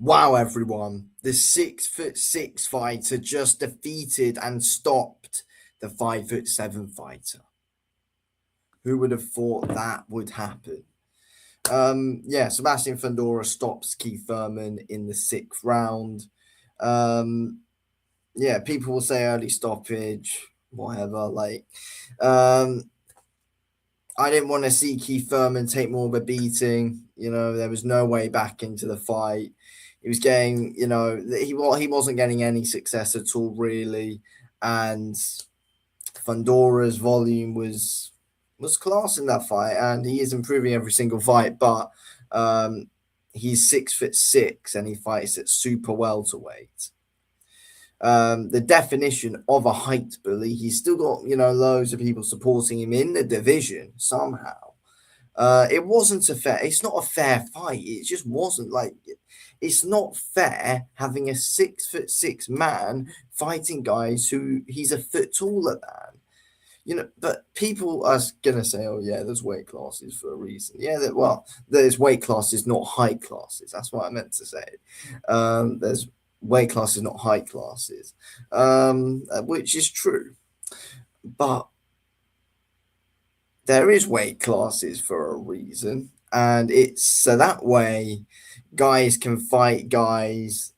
Wow, everyone. The 6'6" fighter just defeated and stopped the 5'7" fighter. Who would have thought that would happen? Sebastian Fundora stops Keith Thurman in the 6th round. People will say early stoppage, whatever. I didn't want to see Keith Thurman take more of a beating. There was no way back into the fight. He was getting, he wasn't getting any success at all, really. And Fundora's volume was class in that fight, and he is improving every single fight. But he's 6'6" and he fights at super welterweight. The definition of a height bully. He's still got, loads of people supporting him in the division somehow. It wasn't it's not a fair fight. It just wasn't. It's not fair having a 6'6" man fighting guys who he's a foot taller than. But people are gonna say, "Oh yeah, there's weight classes for a reason." Yeah, there's weight classes, not height classes. That's what I meant to say. There's weight classes, not height classes, which is true. But there is weight classes for a reason, and it's so that way guys can fight guys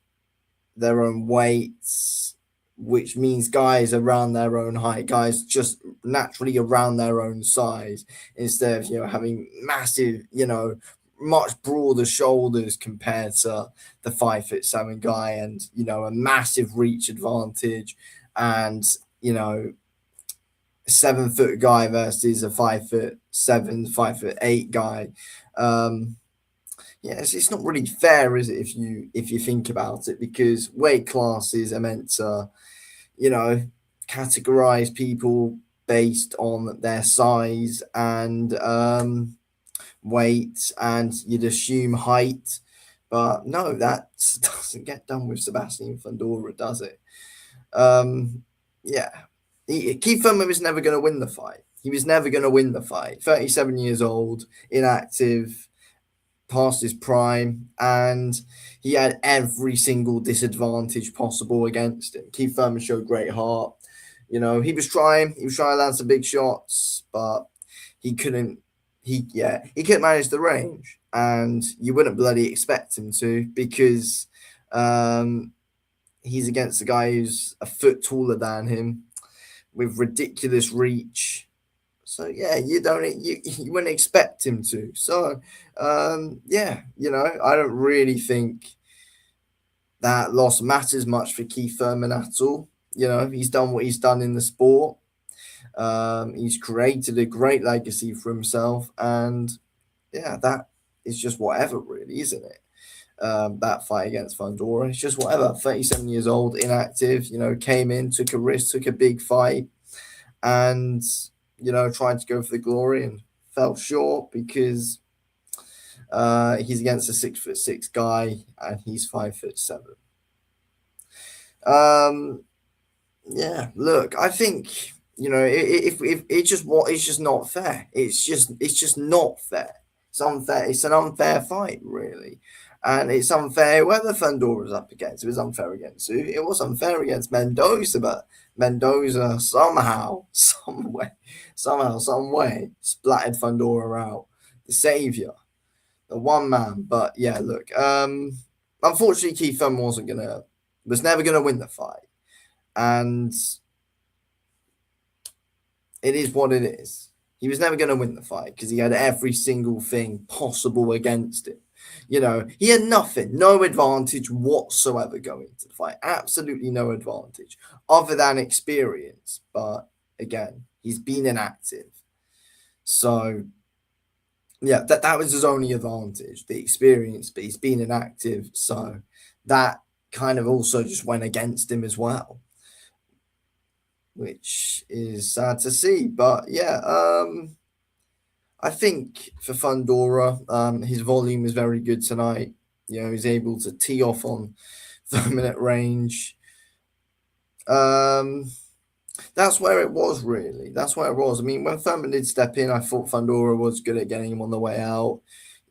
their own weights, which means guys around their own height, guys just naturally around their own size, instead of having massive, much broader shoulders compared to the 5'7" guy, and a massive reach advantage, and 7-foot guy versus a 5'7", 5'8" guy. It's not really fair, is it, if you think about it, because weight classes are meant to, categorize people based on their size and weight, and you'd assume height. But no, that doesn't get done with Sebastian Fundora, does it? Keith Thurman was never going to win the fight. He was never going to win the fight. 37 years old, inactive, past his prime, and he had every single disadvantage possible against him. Keith Thurman showed great heart. He was trying to land some big shots, but he couldn't. He couldn't manage the range, and you wouldn't bloody expect him to, because he's against a guy who's a foot taller than him with ridiculous reach. So you wouldn't expect him to. So I don't really think that loss matters much for Keith Thurman at all. He's done what he's done in the sport. He's created a great legacy for himself, and that is just whatever, really, isn't it? That fight against Fundora, it's just whatever. 37 years old, inactive, came in, took a risk, took a big fight, and tried to go for the glory and fell short, because he's against a 6'6" guy and he's 5'7". Look, I think if it's just not fair. It's just not fair. It's unfair. It's an unfair fight, really. And it's unfair whoever Fundora's up against. It was unfair against who? It was unfair against Mendoza, but Mendoza somehow, some way, splattered Fundora out. The savior, the one man. But look, unfortunately, Keith Thurman was never gonna win the fight, and it is what it is. He was never gonna win the fight because he had every single thing possible against him. He had nothing, no advantage whatsoever going into the fight. Absolutely no advantage other than experience. But again, he's been inactive. So, that was his only advantage, the experience, but he's been inactive. So that kind of also just went against him as well, which is sad to see. But I think for Fundora, his volume is very good tonight. He's able to tee off on 30-minute range. That's where it was, really. That's where it was. I mean, when Thurman did step in, I thought Fundora was good at getting him on the way out,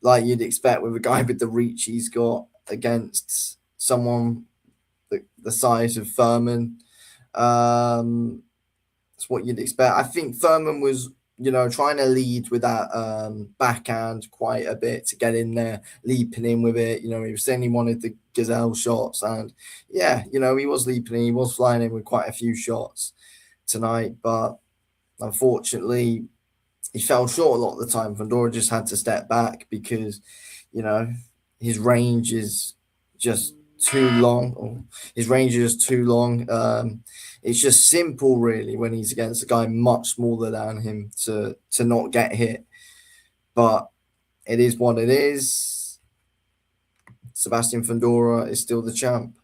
like you'd expect with a guy with the reach he's got. against someone the size of Thurman. It's what you'd expect. I think Thurman was, trying to lead with that backhand quite a bit to get in there, leaping in with it. He was saying he wanted the gazelle shots, and yeah, he was leaping in, he was flying in with quite a few shots tonight, but unfortunately, he fell short a lot of the time. Fundora just had to step back because, you know, his range is just too long. Or his range is just too long. It's just simple, really, when he's against a guy much smaller than him to not get hit. But it is what it is. Sebastian Fundora is still the champ.